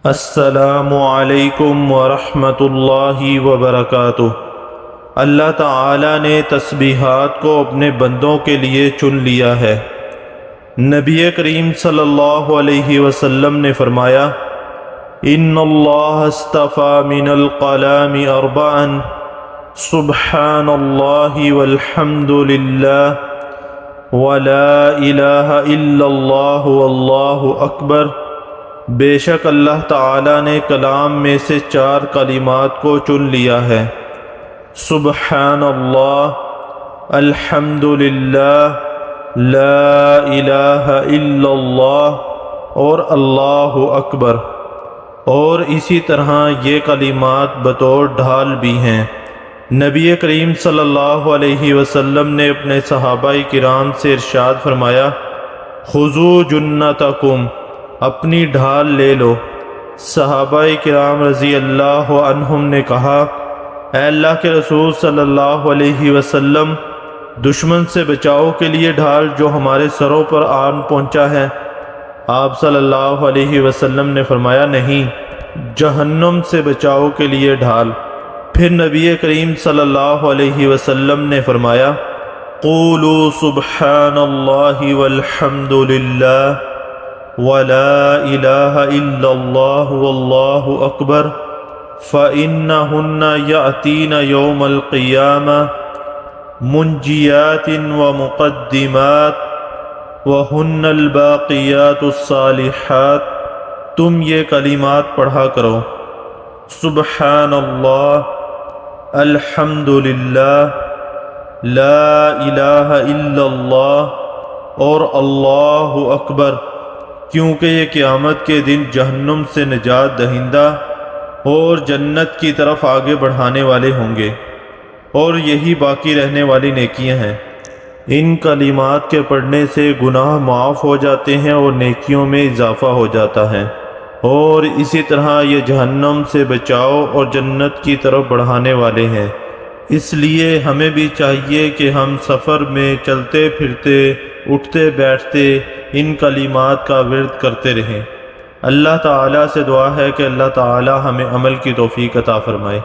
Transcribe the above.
السلام علیکم ورحمۃ اللہ وبرکاتہ۔ اللہ تعالیٰ نے تسبیحات کو اپنے بندوں کے لیے چن لیا ہے۔ نبی کریم صلی اللہ علیہ وسلم نے فرمایا، ان اللہ اصطفیٰ من الکلام اربعا، سبحان اللہ والحمد للہ ولا الہ الا اللہ واللہ اکبر۔ بے شک اللہ تعالیٰ نے کلام میں سے 4 کلمات کو چن لیا ہے، سبحان اللہ، الحمد للہ، لا الہ الا اللہ اور اللہ اکبر۔ اور اسی طرح یہ کلمات بطور ڈھال بھی ہیں۔ نبی کریم صلی اللہ علیہ وسلم نے اپنے صحابہ کرام سے ارشاد فرمایا، خذوا جنتکم، اپنی ڈھال لے لو۔ صحابہ کرام رضی اللہ عنہم نے کہا، اے اللہ کے رسول صلی اللہ علیہ وسلم، دشمن سے بچاؤ کے لیے ڈھال جو ہمارے سروں پر آن پہنچا ہے؟ آپ صلی اللہ علیہ وسلم نے فرمایا، نہیں، جہنم سے بچاؤ کے لیے ڈھال۔ پھر نبی کریم صلی اللہ علیہ وسلم نے فرمایا، قولوا سبحان اللہ والحمد للہ ولا الہ الا اللہ واللہ اکبر، فإنہن یأتین یوم القیامہ منجیات ومقدمات وہن الباقیات الصالحات۔ تم یہ کلمات پڑھا کرو، سبحان اللہ، الحمد للہ، لا الہ الا اللہ اور اللہ اکبر، کیونکہ یہ قیامت کے دن جہنم سے نجات دہندہ اور جنت کی طرف آگے بڑھانے والے ہوں گے، اور یہی باقی رہنے والی نیکیاں ہیں۔ ان کلمات کے پڑھنے سے گناہ معاف ہو جاتے ہیں اور نیکیوں میں اضافہ ہو جاتا ہے، اور اسی طرح یہ جہنم سے بچاؤ اور جنت کی طرف بڑھانے والے ہیں۔ اس لیے ہمیں بھی چاہیے کہ ہم سفر میں چلتے پھرتے، اٹھتے بیٹھتے ان کلمات کا ورد کرتے رہیں۔ اللہ تعالیٰ سے دعا ہے کہ اللہ تعالیٰ ہمیں عمل کی توفیق عطا فرمائے۔